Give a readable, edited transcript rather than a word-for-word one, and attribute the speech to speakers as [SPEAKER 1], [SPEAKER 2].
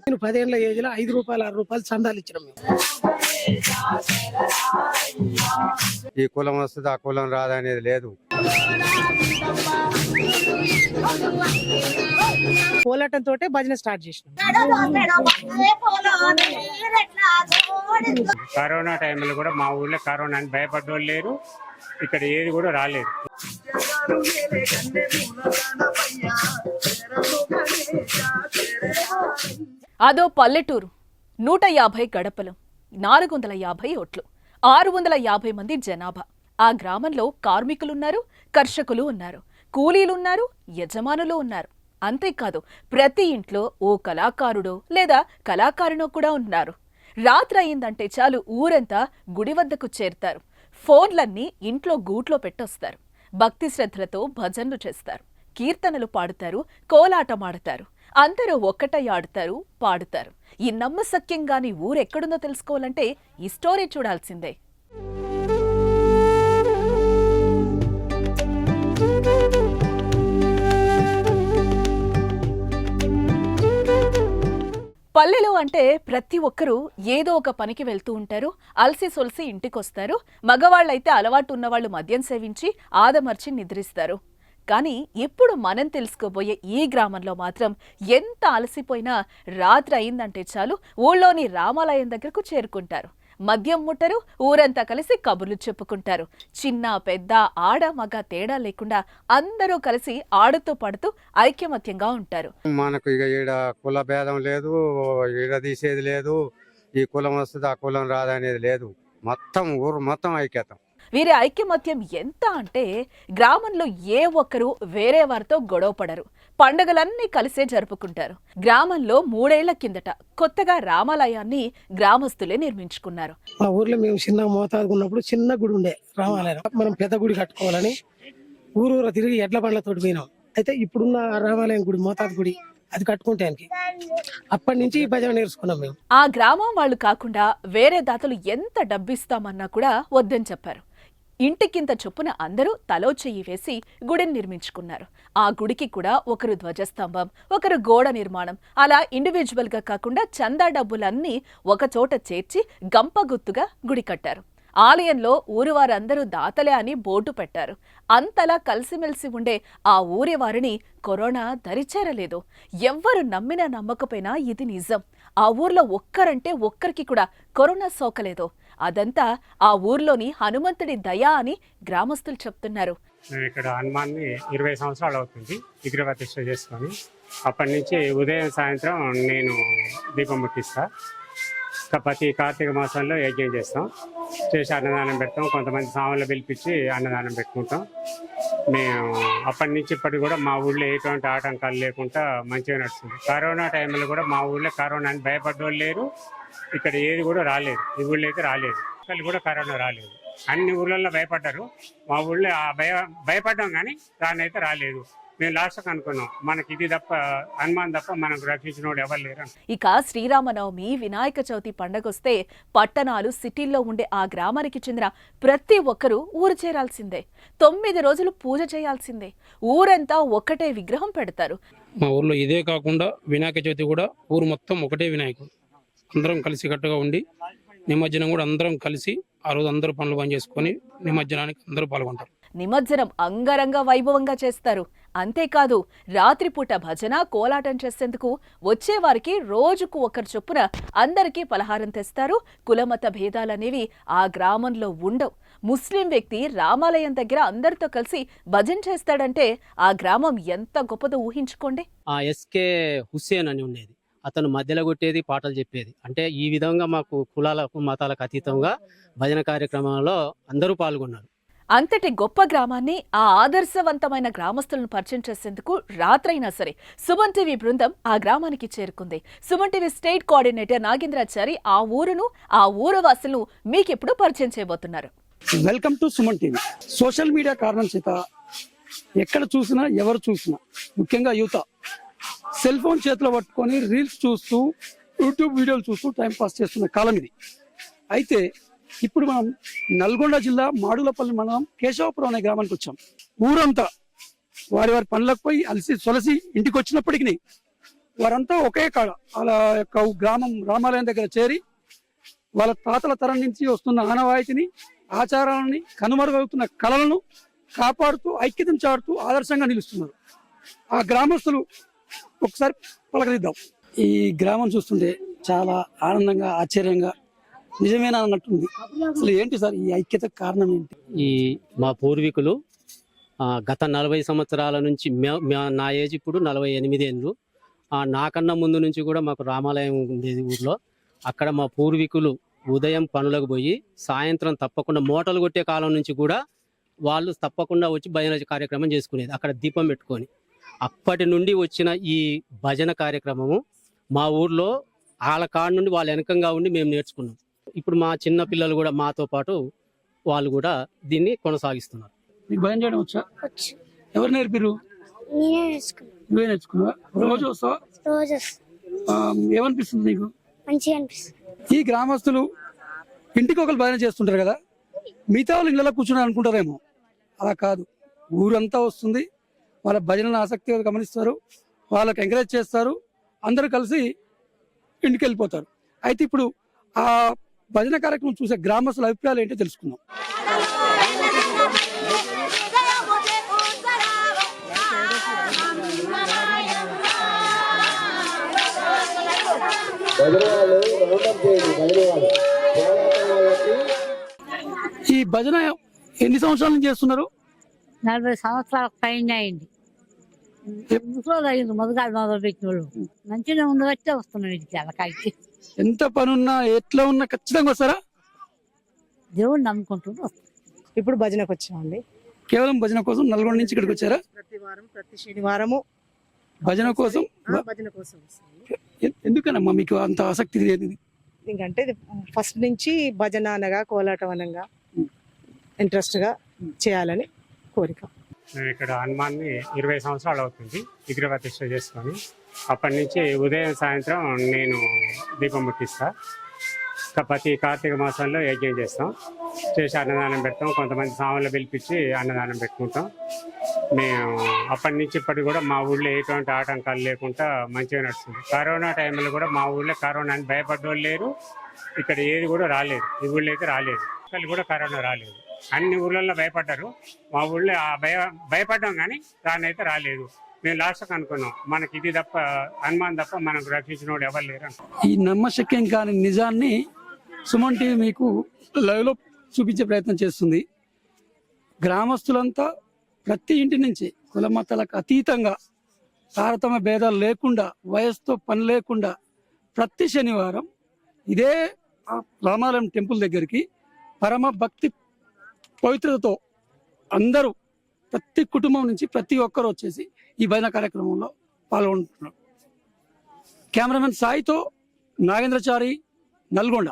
[SPEAKER 1] నేను 10 ఏళ్ల ఏజ్ లో 5 రూపాయలు 6 రూపాయలు చందాలు ఇచ్చినాం.
[SPEAKER 2] ఈ కులం వస్తుంది ఆ కులం రాదనేది లేదు.
[SPEAKER 1] కోలాటంతో భజన స్టార్ట్ చేసినాం.
[SPEAKER 3] కరోనా టైంలో కూడా మా ఊర్లో కరోనా అని భయపడ్డోళ్ళు లేరు, ఇక్కడ ఏది కూడా రాలేదు.
[SPEAKER 4] అదో పల్లెటూరు, 150 గడపలు, 450 ఓట్లు, 650 మంది జనాభా. ఆ గ్రామంలో కార్మికులున్నారు, కర్షకులు ఉన్నారు, కూలీలున్నారు, యజమానులు ఉన్నారు. అంతేకాదు ప్రతి ఇంట్లో ఓ కళాకారుడో లేదా కళాకారునో కూడా ఉన్నారు. రాత్రి అయిందంటే చాలు ఊరంతా గుడి వద్దకు చేరుతారు. ఫోన్లన్నీ ఇంట్లో గూట్లో పెట్టొస్తారు. భక్తి శ్రద్ధలతో భజనలు చేస్తారు, కీర్తనలు పాడుతారు, కోలాటమాడతారు. అందరూ ఒక్కటై ఆడుతారు, పాడుతారు. ఈ నమ్మసక్యంగాని ఊరెక్కడుందో తెలుసుకోవాలంటే ఈ స్టోరీ చూడాల్సిందే. పల్లెలు అంటే ప్రతి ఒక్కరూ ఏదో ఒక పనికి వెళ్తూ ఉంటారు, అలసి సొలసి ఇంటికొస్తారు. మగవాళ్ళైతే అలవాటు ఉన్నవాళ్లు మద్యం సేవించి ఆదమర్చి నిద్రిస్తారు. కానీ ఇప్పుడు మనం తెలుసుకోబోయే ఈ గ్రామంలో మాత్రం ఎంత అలసిపోయినా రాత్రి అయిందంటే చాలు ఊళ్ళోని రామాలయం దగ్గరకు చేరుకుంటారు. మద్యం ముట్టరు, ఊరంతా కలిసి కబుర్లు చెప్పుకుంటారు. చిన్న పెద్ద ఆడ మగ తేడా లేకుండా అందరూ కలిసి ఆడుతూ పడుతూ ఐక్యమత్యంగా ఉంటారు.
[SPEAKER 2] మనకు ఇక ఈడ కుల భేదం లేదు, ఈడ తీసేది లేదు, ఈ కులం వస్తుంది ఆ కులం రాదనేది లేదు. మొత్తం ఊరు మొత్తం ఐక్యత.
[SPEAKER 4] వీరి ఐక్యమత్యం ఎంత అంటే గ్రామంలో ఏ ఒక్కరూ వేరే వారితో గొడవ పడరు. పండుగలన్నీ కలిసే జరుపుకుంటారు. గ్రామంలో 3 ఏళ్ల కిందట కొత్తగా రామాలయాన్ని గ్రామస్తులే నిర్మించుకున్నారు.
[SPEAKER 1] మా ఊర్లో మేము చిన్న మోతాదు ఉన్నప్పుడు చిన్న గుడి ఉండే రామాలయం. మనం పెద్ద గుడి కట్టుకోవాలని ఊరూర తిరిగి ఎడ్ల బండ్లతోటి పోయినాం. అయితే ఇప్పుడున్న రామాలయం గుడి మోతాదు గుడి అది కట్టుకుంటానికి అప్పటి నుంచి భజన నేర్చుకున్నాం మేము.
[SPEAKER 4] ఆ గ్రామం వాళ్ళు కాకుండా వేరే దాతలు ఎంత డబ్బిస్తామన్నా కూడా వద్దని చెప్పారు. ఇంటికింత చొప్పున అందరూ తలో చెయ్యి వేసి గుడిని నిర్మించుకున్నారు. ఆ గుడికి కూడా ఒకరు ధ్వజస్తంభం, ఒకరు గోడ నిర్మాణం, అలా ఇండివిజువల్ గా కాకుండా చందా డబ్బులన్నీ ఒక చోట చేర్చి గంపగుత్తుగా గుడి కట్టారు. ఆలయంలో ఊరి వారందరూ దాతలే అని బోర్డు పెట్టారు. అంతలా కలిసిమెలిసి ఉండే ఆ ఊరి వారిని కరోనా దరిచేరలేదు. ఎవ్వరు నమ్మినా నమ్మకపోయినా ఇది నిజం. ఆ ఊర్లో ఒక్కరంటే ఒక్కరికి కూడా కరోనా సోకలేదు. అదంతా ఆ ఊర్లోని హనుమంతుడి దయా అని గ్రామస్తులు చెప్తున్నారు.
[SPEAKER 3] ఇక్కడ హనుమాన్ని 20 సంవత్సరాలు అవుతుంది విగ్రహ ప్రతిష్ఠ చేసుకొని. అప్పటి నుంచి ఉదయం సాయంత్రం నేను దీపం ముట్టిస్తా. ప్రతి కార్తీక మాసంలో యజ్ఞం చేస్తాం, చేసి అన్నదానం పెడతాం. కొంతమంది సామాన్లు పిలిపించి అన్నదానం పెట్టుకుంటాం. మేము అప్పటి నుంచి ఇప్పటికి కూడా మా ఊళ్ళో ఎటువంటి ఆటంకాలు లేకుండా మంచిగా నడుస్తుంది. కరోనా టైంలో కూడా మా ఊళ్ళో కరోనా అని భయపడ్డోళ్ళు లేరు, ఇక్కడ ఏది కూడా రాలేదు. ఈ ఊళ్ళో అయితే రాలేదు, ఇక్కడ కూడా కరోనా రాలేదు. అన్ని ఊళ్ళల్లో భయపడ్డారు, మా ఊళ్ళో భయపడ్డాం కానీ దాని అయితే రాలేదు. మేము లాస్ట్ అనుకున్నాం మనకి ఇది తప్ప హనుమాన్ తప్ప మనకు రక్షించినోడు ఎవరు లేరు.
[SPEAKER 4] ఇక శ్రీరామనవమి, వినాయక చవితి పండగొస్తే పట్టణాలు సిటీల్లో ఉండే ఆ గ్రామానికి చెందిన ప్రతి ఒక్కరూ ఊరు చేరాల్సిందే. 9 రోజులు పూజ చేయాల్సిందే. ఊరంతా ఒకటే విగ్రహం పెడతారు.
[SPEAKER 5] మా ఊర్లో ఇదే కాకుండా వినాయక చవితి కూడా ఊరు మొత్తం ఒకటే వినాయకుడు. అందరం కలిసి కట్టుగా ఉండి నిమజ్జనం కూడా అందరం కలిసి ఆ రోజు అందరూ పనులు బంద్ చేసుకొని నిమజ్జనానికి అందరూ పాల్గొంటారు.
[SPEAKER 4] నిమజ్జనం అంగరంగ వైభవంగా చేస్తారు. అంతేకాదు రాత్రిపూట భజన, కోలాటం చేసేందుకు వచ్చేవారికి రోజుకు ఒకరు చొప్పున అందరికీ పలహారం తెస్తారు. కులమత భేదాలనేవి ఆ గ్రామంలో ఉండవు. ముస్లిం వ్యక్తి రామాలయం దగ్గర అందరితో కలిసి భజన చేస్తాడంటే ఆ గ్రామం ఎంత గొప్పదో ఊహించుకోండి.
[SPEAKER 6] ఆ ఎస్కే హుస్సేన్ అని ఉండేది, అతను మధ్యలో కొట్టేది, పాటలు చెప్పేది. అంటే ఈ విధంగా మాకు కులాలకు మతాలకు అతీతంగా భజన కార్యక్రమంలో అందరూ పాల్గొన్నారు.
[SPEAKER 4] అంతటి గొప్ప గ్రామాన్ని, ఆ ఆదర్శవంతమైన గ్రామస్తులను పరిచయం చేసేందుకు రాత్రైనా సరే సుమన్ టీవీ బృందం ఆ గ్రామానికి చేరుకుంది. Suman TV state coordinator Nagendrachari ఆ ఊరును, ఆ ఊరు వాసులను మీకెప్పుడు పరిచయం చేయబోతున్నారు.
[SPEAKER 7] Welcome to Suman TV. Social media కారణం చేత ఎక్కడ చూసినా ఎవరు చూసినా ముఖ్యంగా యువత సెల్ ఫోన్ చేతిలో పట్టుకొని రీల్స్ చూస్తూ యూట్యూబ్ వీడియోలు చూస్తూ టైంపాస్ చేస్తున్న కాలం ఇది. అయితే ఇప్పుడు మనం నల్గొండ జిల్లా మాడుగులపల్లి మండలం కేశవపురం అనే గ్రామానికి వచ్చాం. ఊరంతా వారి వారి పనులకు పోయి అలసి సొలసి ఇంటికి వచ్చినప్పటికీ వారంతా ఒకే కాడ వాళ్ళ యొక్క గ్రామం రామాలయం దగ్గర చేరి వాళ్ళ తాతల తరం నుంచి వస్తున్న ఆనవాయితీని, ఆచారాలని, కనుమరుగవుతున్న కళలను కాపాడుతూ ఐక్యతను చాటుతూ ఆదర్శంగా నిలుస్తున్నారు. ఆ గ్రామస్తులు ఒకసారి పలకరిద్దాం. ఈ గ్రామం చూస్తుంటే చాలా ఆనందంగా, ఆశ్చర్యంగా, నిజమేనా అన్నట్టుంది. అసలు ఏంటి సార్ ఈ ఐక్యత కారణం ఏంటి?
[SPEAKER 6] ఈ మా పూర్వీకులు గత 40 సంవత్సరాల నుంచి నా ఏజ్ ఇప్పుడు 48 ఏళ్ళు. నాకన్నా ముందు నుంచి కూడా మాకు రామాలయం ఉండేది ఊర్లో. అక్కడ మా పూర్వీకులు ఉదయం పనులకు పోయి సాయంత్రం తప్పకుండా మూటలు కొట్టే కాలం నుంచి కూడా వాళ్ళు తప్పకుండా వచ్చి భజన కార్యక్రమం చేసుకునేది అక్కడ దీపం పెట్టుకొని. అప్పటి నుండి వచ్చిన ఈ భజన కార్యక్రమము మా ఊర్లో వాళ్ళ కాడ నుండి వాళ్ళ వెనకంగా ఉండి మేము నేర్చుకున్నాం. ఇప్పుడు మా చిన్న పిల్లలు కూడా మాతో పాటు వాళ్ళు కూడా దీన్ని కొనసాగిస్తున్నారు.
[SPEAKER 7] నీకు భజన చేయడం వచ్చా? ఎవరు నేర్పిరు? నువ్వే నేర్చుకున్నావా? రోజు వస్తావా? ఏమనిపిస్తుంది నీకు?
[SPEAKER 8] మంచిగా అనిపిస్తుంది.
[SPEAKER 7] ఈ గ్రామస్తులు ఇంటికి ఒకరు భజన చేస్తుంటారు కదా, మిగతా వాళ్ళు ఇళ్ళలో కూర్చుని అనుకుంటారేమో. అలా కాదు, ఊరంతా వస్తుంది, వాళ్ళ భజనను ఆసక్తిగా గమనిస్తారు, వాళ్ళకి ఎంకరేజ్ చేస్తారు, అందరూ కలిసి ఇంటికి వెళ్ళిపోతారు. అయితే ఇప్పుడు ఆ భజన కార్యక్రమం చూసే గ్రామస్తుల అభిప్రాయాలు ఏంటో తెలుసుకుందాం. ఈ భజన ఎన్ని సంవత్సరాల నుంచి చేస్తున్నారు?
[SPEAKER 8] 40 సంవత్సరాల పైన అయింది. అయింది మొదలు మొదలు పెట్టిన వాళ్ళు మంచిగా ఉండవచ్చే వస్తున్నాం ఇంటికి. అలకాయకి
[SPEAKER 7] ఎంత పనున్నా ఎట్లా ఉన్నా ఖచ్చితంగా వస్తారా?
[SPEAKER 8] దేవుడు నమ్ముకుంటూ వస్తాం.
[SPEAKER 9] ఇప్పుడు భజనకు వచ్చామండి.
[SPEAKER 7] కేవలం భజన కోసం నల్గొండ నుంచి ఇక్కడికి వచ్చారా?
[SPEAKER 9] ప్రతి శనివారము
[SPEAKER 7] భజన కోసం.
[SPEAKER 9] భజన కోసం
[SPEAKER 7] ఎందుకనమ్మా మీకు అంత ఆసక్తి లేదు?
[SPEAKER 9] ఎందుకంటే ఫస్ట్ నుంచి భజన అనగా కోలాటం అనగా ఇంట్రెస్ట్ గా చేయాలని కోరిక.
[SPEAKER 3] మేము ఇక్కడ హనుమాన్ని 20 సంవత్సరాలు అవుతుంది విగ్రహ ప్రతిష్ఠ చేసుకొని. అప్పటి నుంచి ఉదయం సాయంత్రం నేను దీపం ముట్టిస్తా. ప్రతి కార్తీక మాసంలో యజ్ఞం చేస్తాం, చేసి అన్నదానం పెడతాం. కొంతమంది సామాన్లు పిలిపించి అన్నదానం పెట్టుకుంటాం. మేము అప్పటి నుంచి ఇప్పటికి కూడా మా ఊళ్ళో ఎటువంటి ఆటంకాలు లేకుండా మంచిగా నడుస్తుంది. కరోనా టైంలో కూడా మా ఊళ్ళో కరోనా అని భయపడ్డోళ్ళు లేరు. ఇక్కడ ఏది కూడా రాలేదు, ఈ ఊళ్ళో అయితే రాలేదు. ఇక్కడ కూడా కరోనా రాలేదు. అన్ని ఊళ్ళల్లో భయపడ్డారు, మా ఊళ్ళో భయపడ్డాం కానీ దానైతే రాలేదు. మేము లాస్ట్కి అనుకున్నాం మనకి ఇది తప్ప హనుమాన్ తప్ప మనకు రక్షించిన వాడు ఎవరు లేరు.
[SPEAKER 7] ఈ నమ్మశక్యం కాని నిజాన్ని సుమన్ టీవీ మీకు లైవ్ లో చూపించే ప్రయత్నం చేస్తుంది. గ్రామస్తులంతా ప్రతి ఇంటి నుంచి కుల మతాలకు అతీతంగా, తారతమ్య భేదాలు లేకుండా, వయసుతో పని లేకుండా ప్రతి శనివారం ఇదే రామాలయం టెంపుల్ దగ్గరికి పరమ భక్తి పవిత్రతతో అందరూ ప్రతి కుటుంబం నుంచి ప్రతి ఒక్కరు వచ్చేసి ఈ భజన కార్యక్రమంలో పాల్గొంటున్నారు. కెమెరామెన్ సాయితో నాగేంద్రచారి, నల్గొండ.